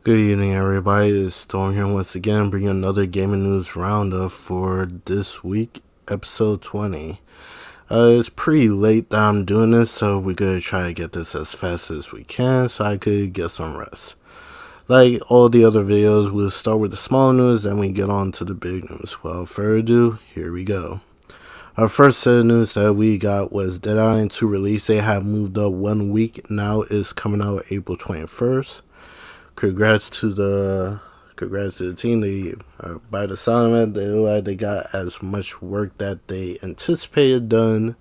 Good evening, everybody. It's Storm here once again, bringing another gaming news roundup for this week, episode 20. It's pretty late that I'm doing this, so we're gonna try to get this as fast as we can so I could get some rest. Like all the other videos, we'll start with the small news, then we get on to the big news. Without further ado, here we go. Our first set of news that we got was Dead Island 2 release. They have moved up 1 week. Now it's coming out April 21st. Congrats to the team. They by the sound of it, they look like they got as much work that they anticipated done,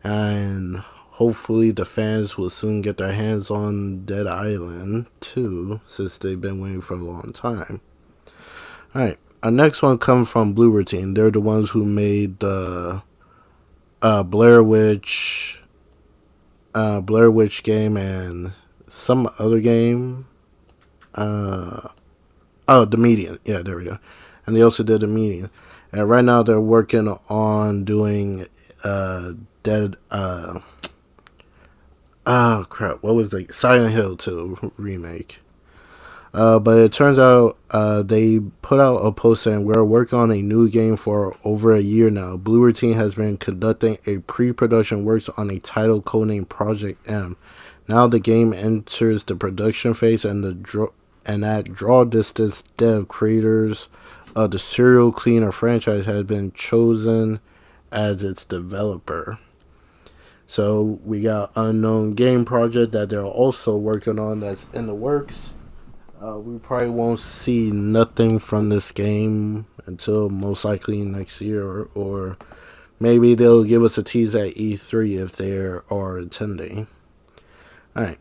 and hopefully the fans will soon get their hands on Dead Island 2, since they've been waiting for a long time. Alright, our next one comes from Blue Routine. They're the ones who made the Blair Witch game and some other game. The Medium. Yeah, there we go. And they also did The Medium. And right now they're working on doing Dead. Oh crap! What was the Silent Hill 2 remake? But it turns out they put out a post saying we're working on a new game for over a year now. Blue Routine has been conducting a pre-production works on a title codenamed Project M. Now the game enters the production phase, and at draw distance, dev creators of the Serial Cleaner franchise has been chosen as its developer. So we got Unknown Game Project that they're also working on that's in the works. We probably won't see nothing from this game until most likely next year, or maybe they'll give us a tease at E3 if they are attending. Alright,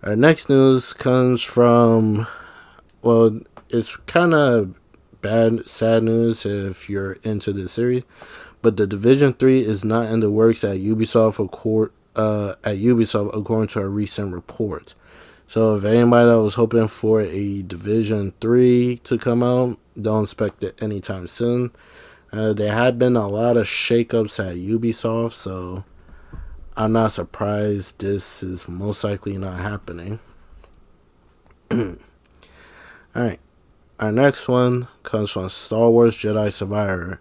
our next news comes from, well, it's kind of sad news if you're into this series, but The Division 3 is not in the works at Ubisoft, according to a recent report. So if anybody that was hoping for a Division 3 to come out, don't expect it anytime soon. There had been a lot of shakeups at Ubisoft, so I'm not surprised this is most likely not happening. Alright, our next one comes from Star Wars Jedi Survivor.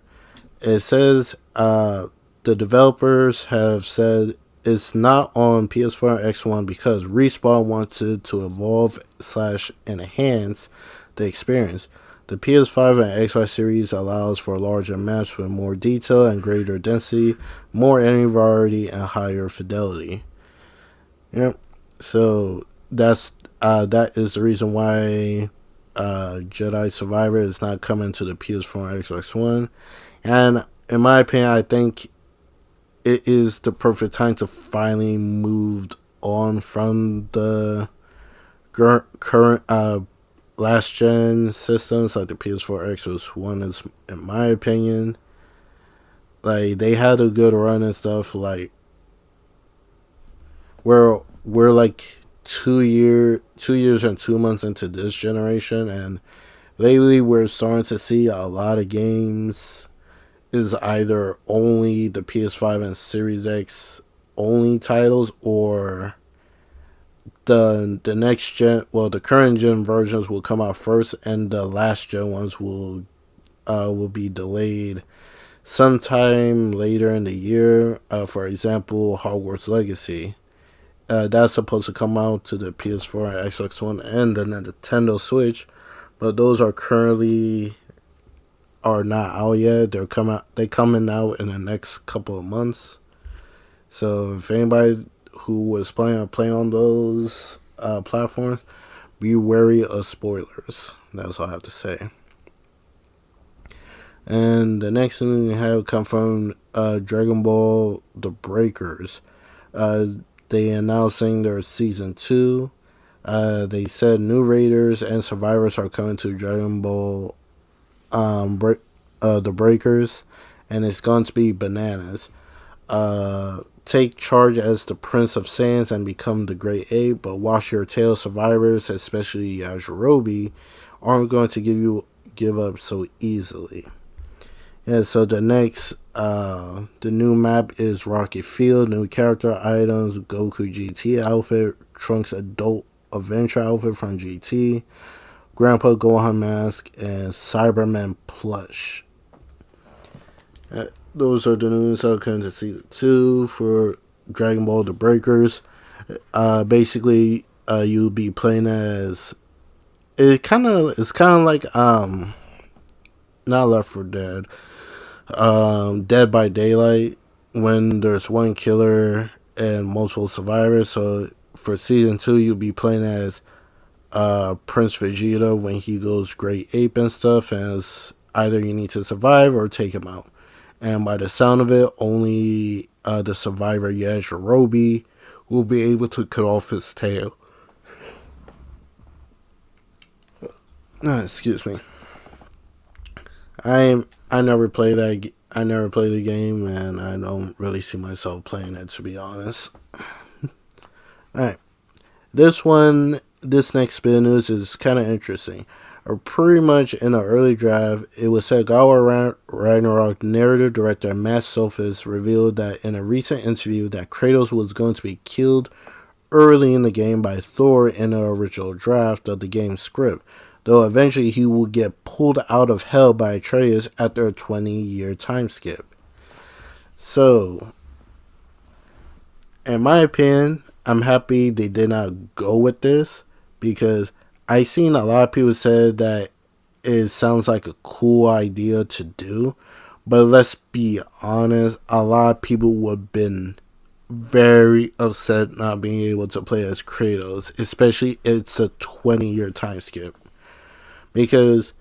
It says the developers have said it's not on PS4 and X1 because Respawn wanted to evolve/enhance the experience. The PS5 and Xbox series allows for larger maps with more detail and greater density, more enemy variety, and higher fidelity. Yep. So that is the reason why Jedi Survivor is not coming to the PS4 and Xbox One. And in my opinion, I think it is the perfect time to finally move on from the current last gen systems like the PS4, Xbox One. Is, in my opinion, like they had a good run and stuff. Like we're like 2 years and 2 months into this generation, and lately we're starting to see a lot of games is either only the PS5 and Series X only titles, or the next gen, well, the current gen versions will come out first, and the last gen ones will be delayed sometime later in the year. For example, Hogwarts Legacy. That's supposed to come out to the PS4 and Xbox One and the Nintendo Switch, but those are not out yet. They're coming out in the next couple of months. So if anybody who was planning on playing on those platforms, be wary of spoilers. That's all I have to say. And the next thing we have come from Dragon Ball The Breakers. They announcing their season 2. They said new raiders and survivors are coming to Dragon Ball The Breakers, and it's going to be bananas. Take charge as the Prince of Sands and become the Great Ape, but wash your tail. Survivors, especially Yajirobe, aren't going to give up so easily. Yeah, so the new map is Rocket Field, new character items, Goku GT outfit, Trunks adult adventure outfit from GT, Grandpa Gohan mask, and Cyberman plush. Those are the news outcomes of season 2 for Dragon Ball The Breakers. Basically, you'll be playing as it's kind of like not Left 4 Dead, Dead by Daylight, when there's one killer and multiple survivors. So for season 2, you'll be playing as Prince Vegeta when he goes Great Ape and stuff, and it's either you need to survive or take him out. And by the sound of it, only the survivor Yajirobe will be able to cut off his tail. Excuse me. I never play that. I never played the game, and I don't really see myself playing it, to be honest. Alright. This next bit of news is kind of interesting. Pretty much in an early draft, it was said God of War Ragnarok narrative director Matt Sophis revealed that in a recent interview that Kratos was going to be killed early in the game by Thor in the original draft of the game's script, though eventually he will get pulled out of hell by Atreus after a 20-year time skip. So, in my opinion, I'm happy they did not go with this, because I seen a lot of people say that it sounds like a cool idea to do, but let's be honest, a lot of people would have been very upset not being able to play as Kratos, especially it's a 20-year time skip. Because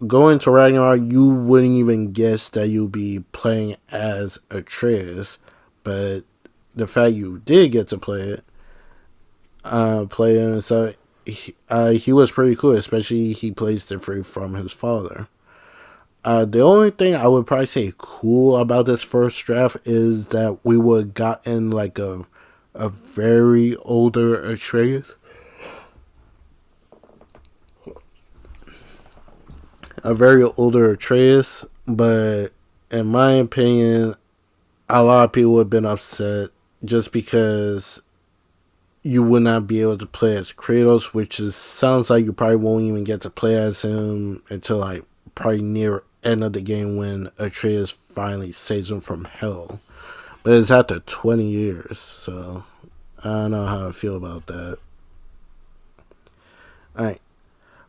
going to Ragnarok, you wouldn't even guess that you'd be playing as Atreus, but the fact you did get to play it, and so he was pretty cool, especially he plays different from his father. The only thing I would probably say cool about this first draft is that we would have gotten like a very older Atreus. A very older Atreus, but in my opinion, a lot of people would have been upset just because you would not be able to play as Kratos, which sounds like you probably won't even get to play as him until like probably near end of the game when Atreus finally saves him from hell. But it's after 20 years, so I don't know how I feel about that. Alright.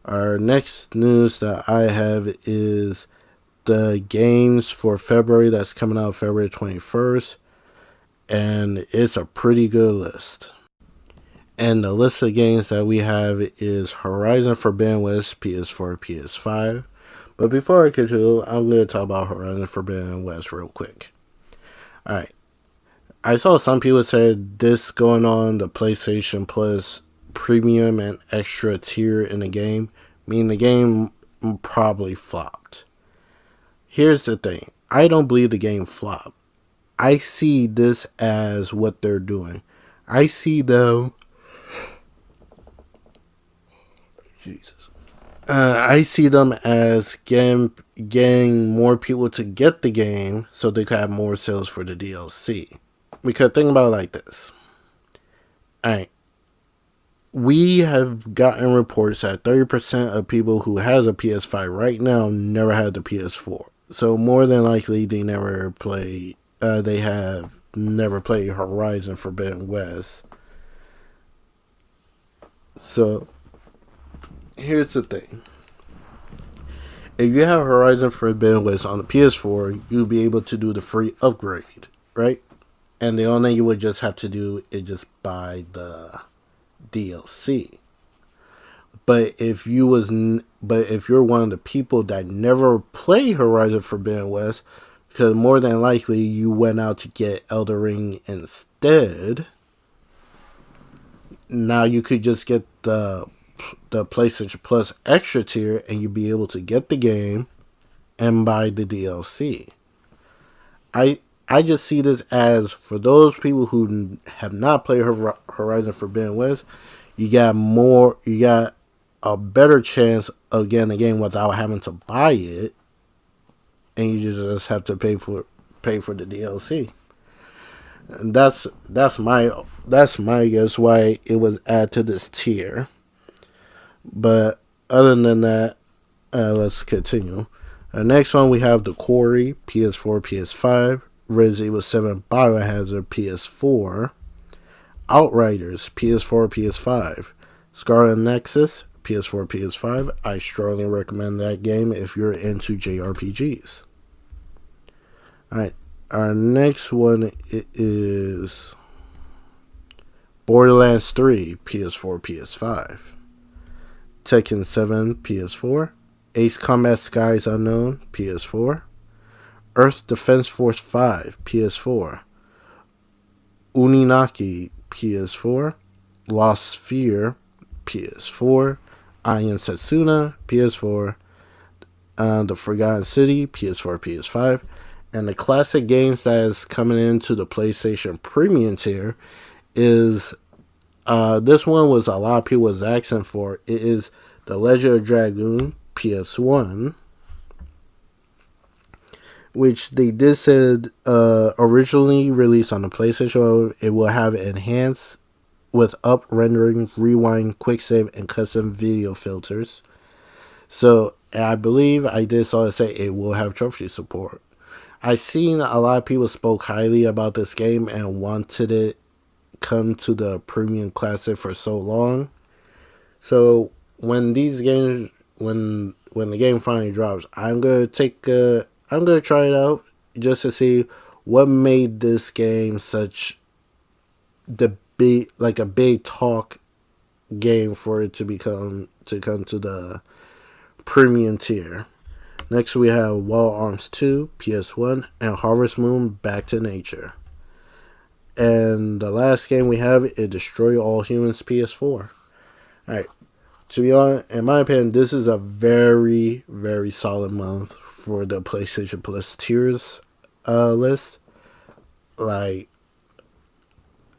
Our next news that I have is the games for February that's coming out February 21st. And it's a pretty good list. And the list of games that we have is Horizon Forbidden West, PS4, PS5. But before I continue, I'm going to talk about Horizon Forbidden West real quick. Alright. I saw some people say this going on the PlayStation Plus premium and extra tier in the game, meaning the game probably flopped. Here's the thing. I don't believe the game flopped. I see this as what they're doing. I see them... I see them as getting more people to get the game so they could have more sales for the DLC. Because think about it like this. Alright. We have gotten reports that 30% of people who has a PS5 right now never had the PS4. So more than likely they never play. They have never played Horizon Forbidden West. So here's the thing. If you have Horizon Forbidden West on the PS4, you'll be able to do the free upgrade, right? And the only thing you would just have to do is just buy the DLC. But if you're one of the people that never play Horizon Forbidden West, because more than likely you went out to get Elden Ring instead, now you could just get the PlayStation Plus extra tier and you'll be able to get the game and buy the DLC. I just see this as, for those people who have not played Horizon Forbidden West, you got a better chance of getting the game without having to buy it, and you just have to pay for the DLC. And that's my guess why it was added to this tier. But other than that, let's continue. Next one, we have The Quarry, PS4, PS5. Resident Evil 7 Biohazard, PS4. Outriders, PS4, PS5. Scarlet Nexus, PS4, PS5. I strongly recommend that game if you're into JRPGs. Alright, our next one is Borderlands 3, PS4, PS5. Tekken 7, PS4. Ace Combat Skies Unknown, PS4. Earth Defense Force 5, PS4. Uninaki, PS4. Lost Sphere, PS4. Iron Setsuna, PS4. The Forgotten City, PS4, PS5. And the classic games that is coming into the PlayStation Premium tier is, this one was a lot of people was asking for. It is The Legend of Dragoon, PS1, which they did said originally released on the PlayStation. It will have enhanced with up rendering, rewind, quick save, and custom video filters. So I believe I did saw it say it will have trophy support. I seen a lot of people spoke highly about this game and wanted it come to the premium classic for so long. So when these games, when the game finally drops, I'm gonna try it out just to see what made this game such a big talk game for it to come to the premium tier. Next we have Wild Arms 2, PS1, and Harvest Moon Back to Nature. And the last game we have is Destroy All Humans, PS4. Alright, to be honest, in my opinion, this is a very, very solid month for the PlayStation Plus tiers list. Like,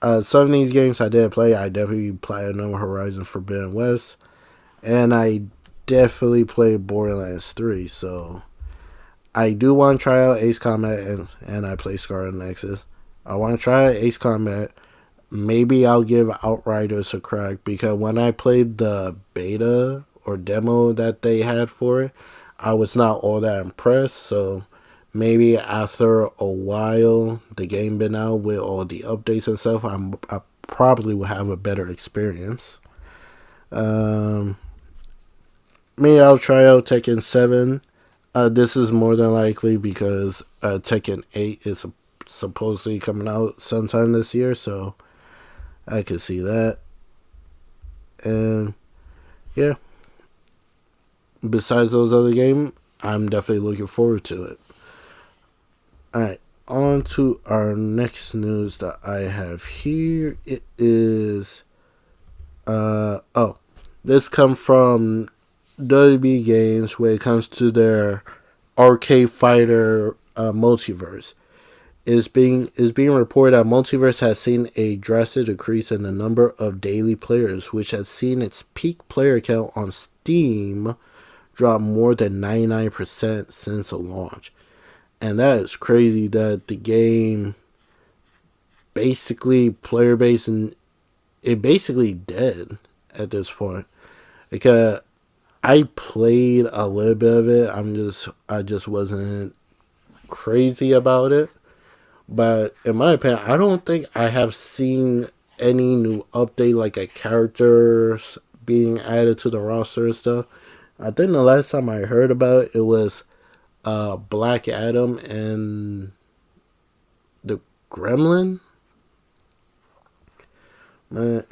some of these games I did play. I definitely played No Horizon Forbidden West, and I definitely played Borderlands 3. So I do want to try out Ace Combat, and I play Scarlet Nexus. I want to try out Ace Combat. Maybe I'll give Outriders a crack, because when I played the beta or demo that they had for it, I was not all that impressed. So maybe after a while, the game been out with all the updates and stuff, I probably will have a better experience. Maybe I'll try out Tekken 7. This is more than likely because Tekken 8 is supposedly coming out sometime this year, so I can see that. And yeah, besides those other games, I'm definitely looking forward to it. Alright, on to our next news that I have here. It is this comes from WB Games when it comes to their Arcade Fighter multiverse. It's being reported that Multiverse has seen a drastic decrease in the number of daily players, which has seen its peak player count on Steam drop more than 99% since the launch. And that is crazy that the game basically player base and it basically dead at this point. Because I played a little bit of it. I just wasn't crazy about it. But in my opinion, I don't think I have seen any new update like a characters being added to the roster and stuff. I think the last time I heard about it was Black Adam and the Gremlin. But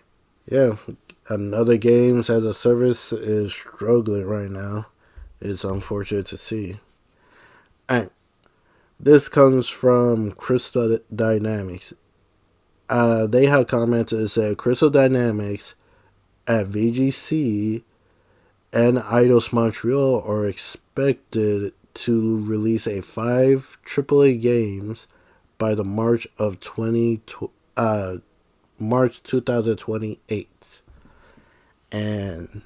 yeah, another games as a service is struggling right now. It's unfortunate to see. Alright. This comes from Crystal Dynamics. They have commented and said Crystal Dynamics at VGC and Eidos Montreal are expected to release 5 AAA games by the March 2028. And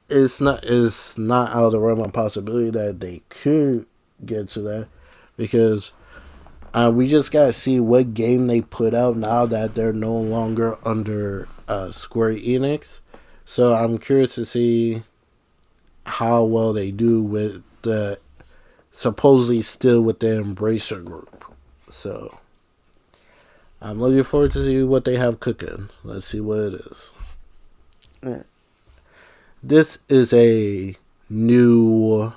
it's not out of the realm of possibility that they could get to that, because we just gotta see what game they put out now that they're no longer under Square Enix. So I'm curious to see how well they do with the supposedly still with the Embracer group. So I'm looking forward to see what they have cooking. Let's see what it is. This is a new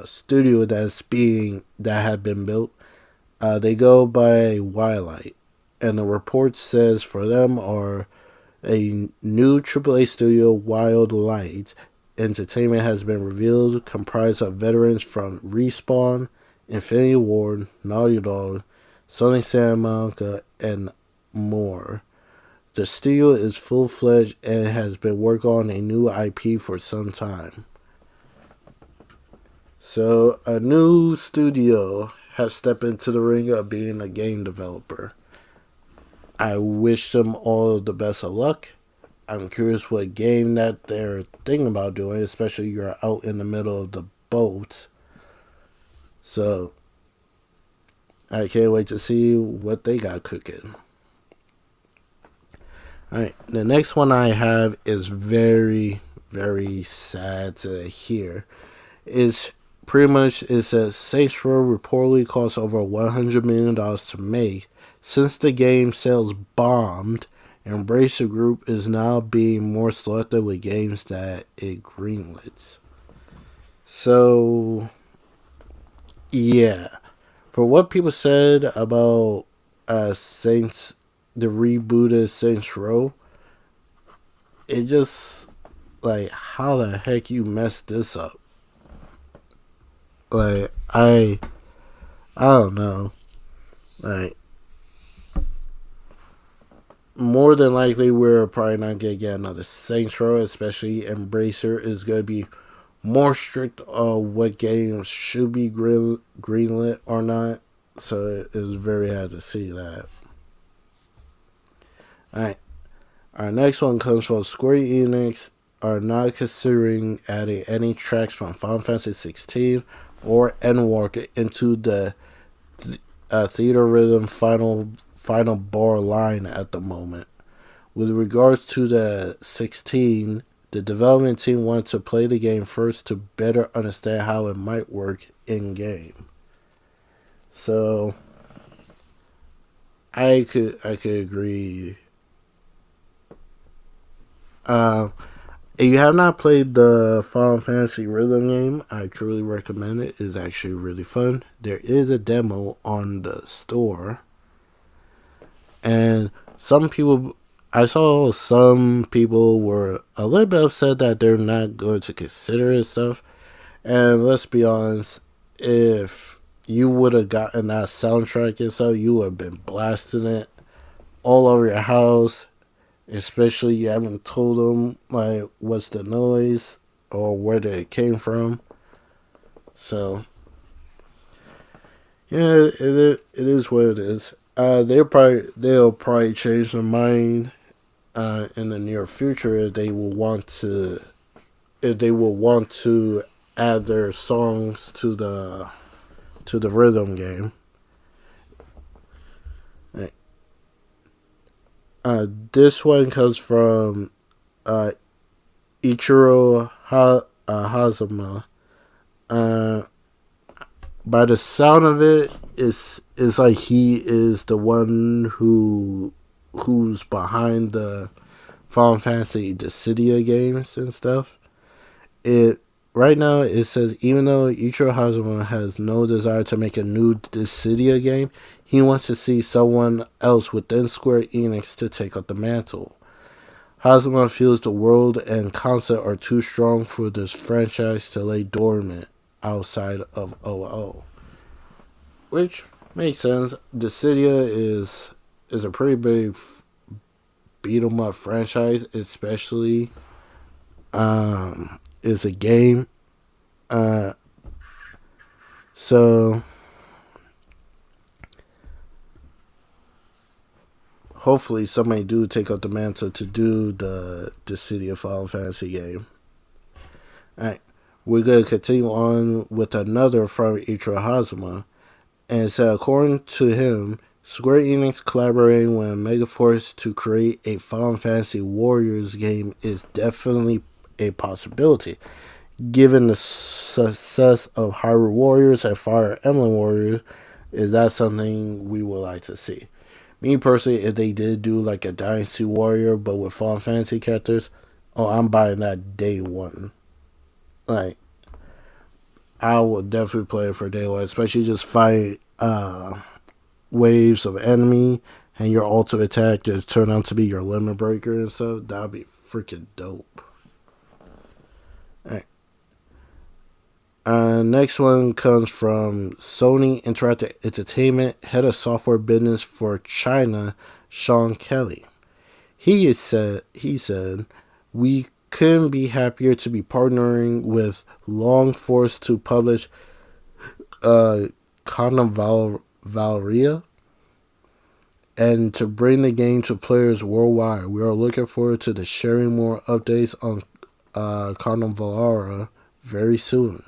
studio that had been built. They go by Wildlight, and the report says for them are a new AAA studio, Wild Light Entertainment, has been revealed, comprised of veterans from Respawn, Infinity Ward, Naughty Dog, Sony Santa Monica, and more. The studio is full-fledged and has been working on a new IP for some time. So, a new studio has stepped into the ring of being a game developer. I wish them all the best of luck. I'm curious what game that they're thinking about doing, especially you're out in the middle of the boat. So, I can't wait to see what they got cooking. Alright, the next one I have is very, very sad to hear. It's pretty much, it says Saints Row reportedly cost over $100 million to make. Since the game sales bombed, Embracer Group is now being more selective with games that it greenlets. So, yeah. For what people said about Saints, the rebooted Saints Row, it just, like, how the heck you messed this up? Like, I don't know. Like, more than likely, we're probably not going to get another Saints Row, especially Embracer is going to be more strict on what games should be greenlit or not. So it's very hard to see that. Alright. Our next one comes from Square Enix are not considering adding any tracks from Final Fantasy 16 or Endwalker into the Theater Rhythm final bar line at the moment. With regards to the 16, the development team wanted to play the game first to better understand how it might work in game. So I could agree. If you have not played the Final Fantasy Rhythm game, I truly recommend it. It's actually really fun. There is a demo on the store. And I saw some people were a little bit upset that they're not going to consider it stuff. And let's be honest, if you would have gotten that soundtrack and stuff, you would have been blasting it all over your house. Especially you haven't told them like what's the noise or where it came from. So yeah, it is what it is. They'll probably change their mind in the near future if they will want to add their songs to the rhythm game. This one comes from Ichiro Hazama. By the sound of it, it's like he is the one who's behind the Final Fantasy Dissidia games and stuff. Right now it says even though Ichiro Hazama has no desire to make a new Dissidia game, he wants to see someone else within Square Enix to take up the mantle. Hazama feels the world and concept are too strong for this franchise to lay dormant outside of OO. Which makes sense. Dissidia is a pretty big beat 'em up franchise, especially is a game. So hopefully somebody do take up the mantle to do the City of Final Fantasy game. Alright, we're going to continue on with another from Ichiro Hazama. And so according to him, Square Enix collaborating with Megaforce to create a Final Fantasy Warriors game is definitely a possibility. Given the success of Hyrule Warriors and Fire Emblem Warriors, is that something we would like to see? Me personally, if they did do like a Dynasty Warrior but with Final Fantasy characters, oh, I'm buying that day one. Like, I will definitely play it for day one, especially just fight waves of enemy and your ultimate attack just turn out to be your limit breaker and stuff. That would be freaking dope. Alright. Next one comes from Sony Interactive Entertainment, head of software business for China, Sean Kelly. He said, we couldn't be happier to be partnering with Longforce to publish Valeria and to bring the game to players worldwide. We are looking forward to the sharing more updates on Valeria very soon.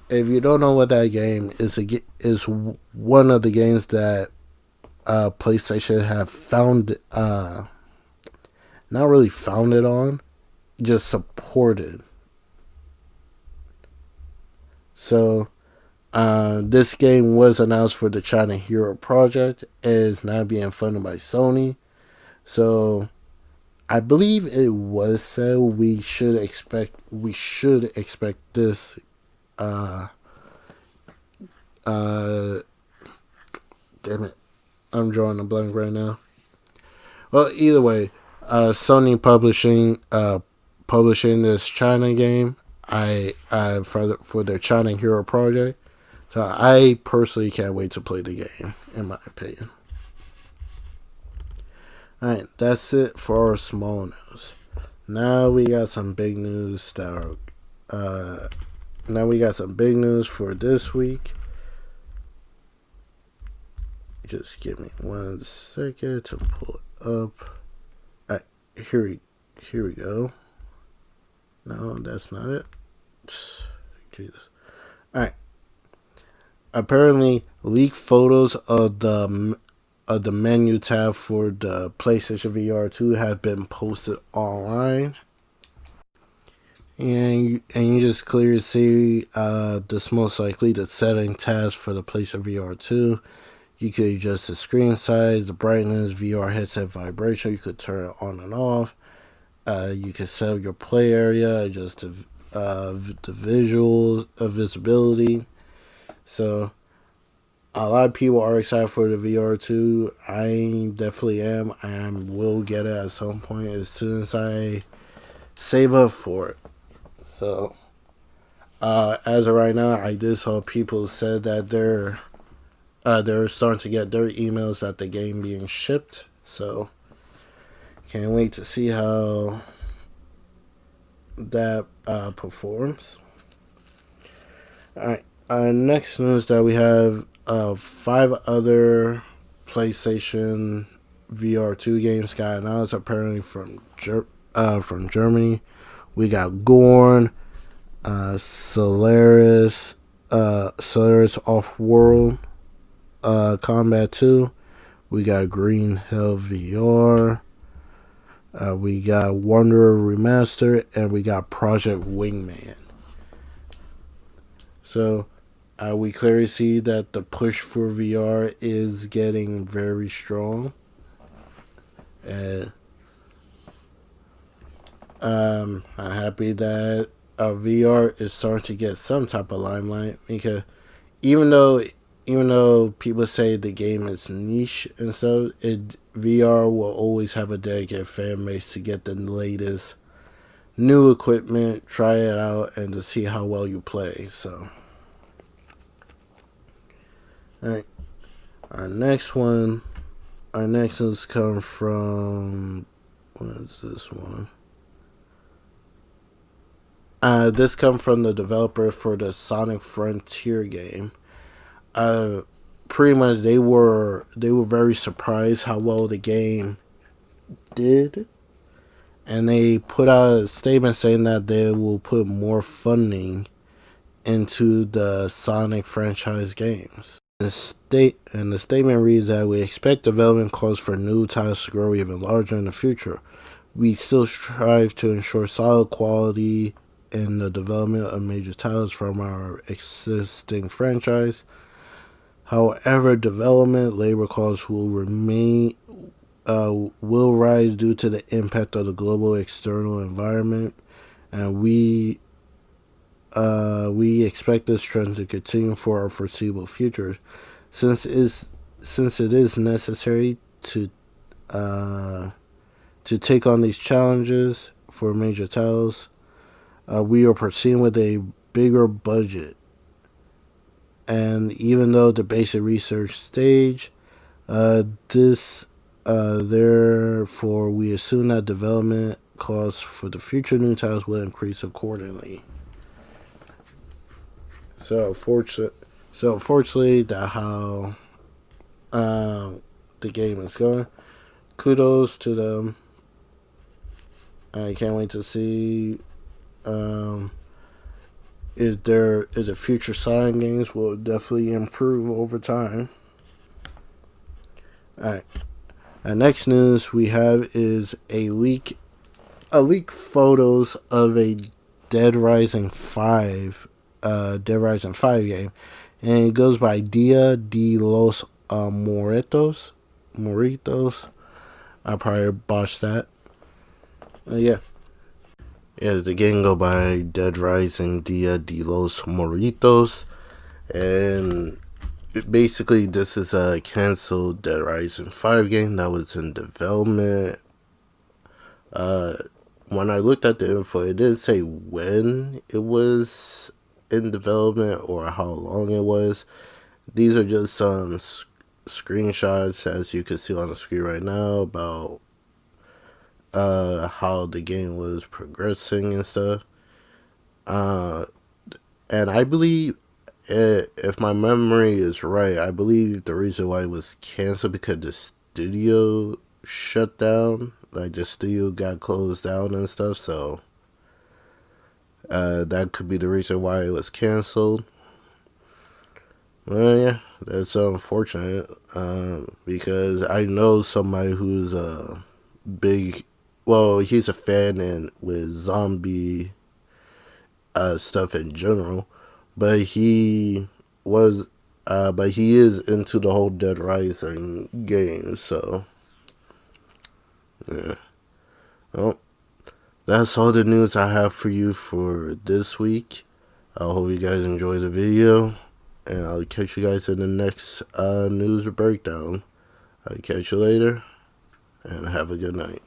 If you don't know what that game is, is one of the games that PlayStation have found, not really founded on, just supported. So, this game was announced for the China Hero Project. It is now being funded by Sony. So, I believe it was said we should expect this. Damn it, I'm drawing a blank right now. Well, either way, Sony publishing this China game. For their China Hero Project. So I personally can't wait to play the game, in my opinion. Alright, that's it for our small news. Now we got some big news for this week. Just give me 1 second to pull it up. Alright, here we go. No, that's not it. Jesus. Alright. Apparently, leaked photos of the menu tab for the PlayStation VR 2 have been posted online. And you just clearly see this most likely the setting tabs for the PlayStation VR 2. You could adjust the screen size, the brightness, VR headset vibration. You could turn it on and off. You can set up your play area, adjust the visuals, visibility. So, a lot of people are excited for the VR 2. I definitely am. I will get it at some point as soon as I save up for it. So, as of right now, I did saw people said that they're starting to get their emails that the game being shipped. So, can't wait to see how that performs. Alright, next news that we have 5 other PlayStation VR 2 games got announced apparently from Germany. We got Gorn, Solaris Off-World, Combat 2. We got Green Hell VR. We got Wanderer Remastered, and we got Project Wingman. So, we clearly see that the push for VR is getting very strong. And I'm happy that VR is starting to get some type of limelight, because even though people say the game is niche and so, VR will always have a dedicated fan base to get the latest new equipment, try it out, and to see how well you play. So, alright, our next news comes from, what is this one? This comes from the developer for the Sonic Frontier game. Pretty much they were very surprised how well the game did, and they put out a statement saying that they will put more funding into the Sonic franchise games. The statement reads that we expect development costs for new titles to grow even larger in the future. We still strive to ensure solid quality in the development of major titles from our existing franchise. However, development labor costs will rise due to the impact of the global external environment, and we expect this trend to continue for our foreseeable future, since it is necessary to take on these challenges for major titles. We are proceeding with a bigger budget, and even though the basic research stage, this therefore we assume that development costs for the future new titles will increase accordingly. Unfortunately, that how the game is going. Kudos to them. I can't wait to see if the future Scion games will definitely improve over time. Alright. Next news we have is a leak photos of a Dead Rising 5 game, and it goes by Dia de los Moritos. I probably botched that. Yeah. Yeah, the game go by Dead Rising Dia de los Moritos, and basically this is a canceled Dead Rising 5 game that was in development. When I looked at the info, it didn't say when it was in development or how long it was. These are just some screenshots, as you can see on the screen right now, about how the game was progressing and stuff. And I believe, if my memory is right, I believe the reason why it was canceled because the studio shut down. Like, the studio got closed down and stuff, so that could be the reason why it was canceled. Well, yeah, that's unfortunate, because I know somebody who's a big, well, he's a fan with zombie stuff in general, but he is into the whole Dead Rising game, so yeah. Well, that's all the news I have for you for this week. I hope you guys enjoy the video, and I'll catch you guys in the next news breakdown. I'll catch you later, and have a good night.